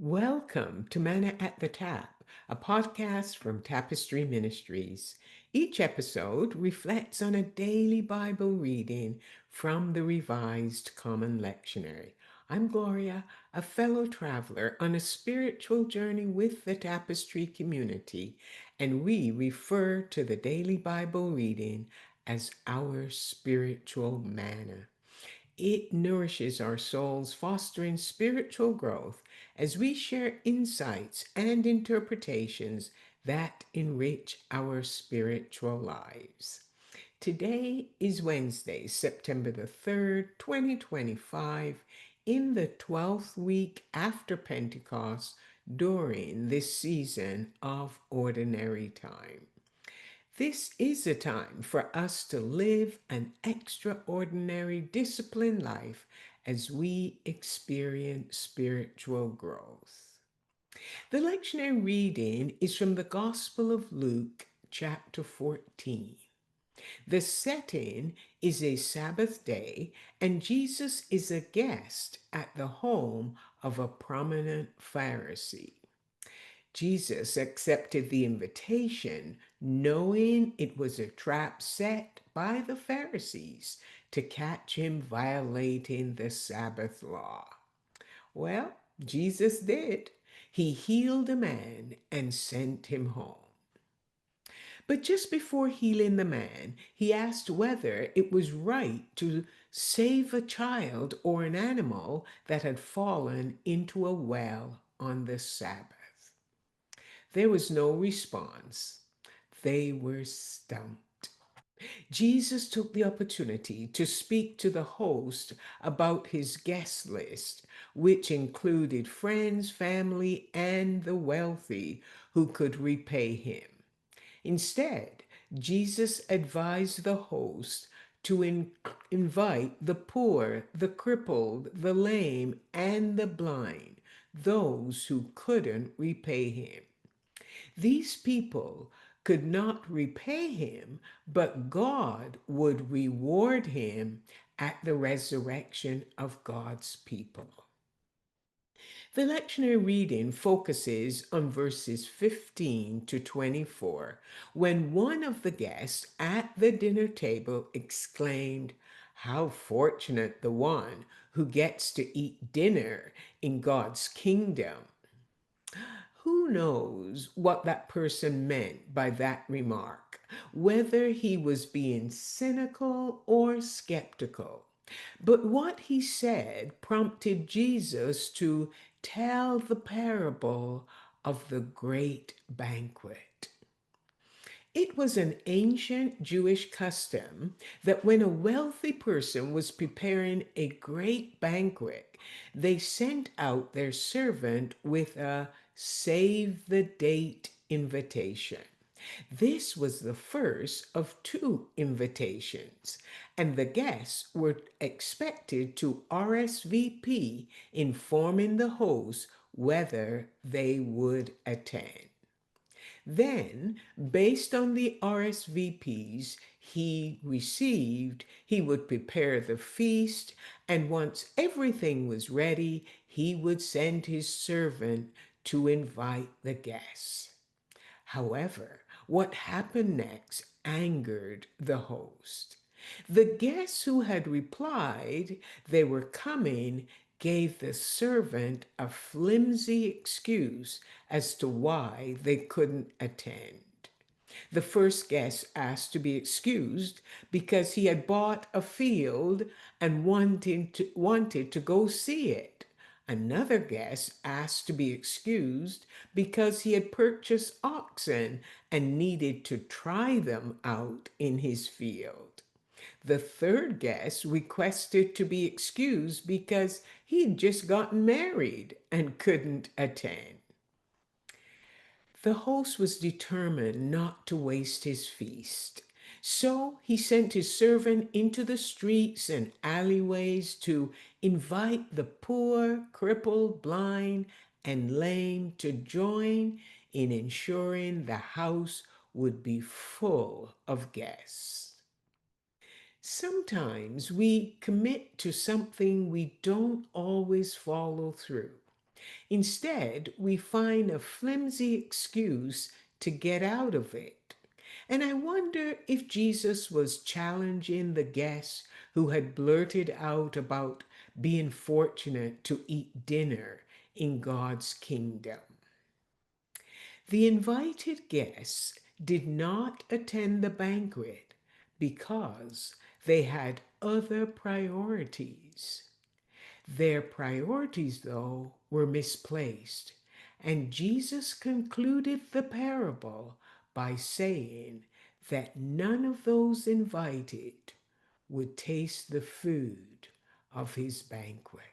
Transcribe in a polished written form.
Welcome to Manna at the Tap, a podcast from Tapestry Ministries. Each episode reflects on a daily Bible reading from the Revised Common Lectionary. I'm Gloria, a fellow traveler on a spiritual journey with the Tapestry community, and we refer to the daily Bible reading as our spiritual manna. It nourishes our souls, fostering spiritual growth as we share insights and interpretations that enrich our spiritual lives. Today is Wednesday, September the 3rd, 2025, in the 12th week after Pentecost during this season of ordinary time. This is a time for us to live an extraordinary disciplined life as we experience spiritual growth. The lectionary reading is from the Gospel of Luke, chapter 14. The setting is a Sabbath day, and Jesus is a guest at the home of a prominent Pharisee. Jesus accepted the invitation, knowing it was a trap set by the Pharisees to catch him violating the Sabbath law. Well, Jesus did. He healed a man and sent him home. But just before healing the man, he asked whether it was right to save a child or an animal that had fallen into a well on the Sabbath. There was no response. They were stumped. Jesus took the opportunity to speak to the host about his guest list, which included friends, family, and the wealthy who could repay him. Instead, Jesus advised the host to invite the poor, the crippled, the lame, and the blind, those who couldn't repay him. These people could not repay him, but God would reward him at the resurrection of God's people. The lectionary reading focuses on verses 15 to 24, when one of the guests at the dinner table exclaimed, "How fortunate the one who gets to eat dinner in God's kingdom." Who knows what that person meant by that remark, whether he was being cynical or skeptical. But what he said prompted Jesus to tell the parable of the great banquet. It was an ancient Jewish custom that when a wealthy person was preparing a great banquet, they sent out their servant with a save the date invitation. This was the first of two invitations, and the guests were expected to RSVP, informing the host whether they would attend. Then, based on the RSVPs he received, he would prepare the feast, and once everything was ready, he would send his servant to invite the guests. However, what happened next angered the host. The guests who had replied they were coming gave the servant a flimsy excuse as to why they couldn't attend. The first guest asked to be excused because he had bought a field and wanted to go see it. Another guest asked to be excused because he had purchased oxen and needed to try them out in his field. The third guest requested to be excused because he'd just gotten married and couldn't attend. The host was determined not to waste his feast. So he sent his servant into the streets and alleyways to invite the poor, crippled, blind, and lame to join in ensuring the house would be full of guests. Sometimes we commit to something we don't always follow through. Instead, we find a flimsy excuse to get out of it. And I wonder if Jesus was challenging the guests who had blurted out about being fortunate to eat dinner in God's kingdom. The invited guests did not attend the banquet because they had other priorities. Their priorities, though, were misplaced, and Jesus concluded the parable by saying that none of those invited would taste the food of his banquet.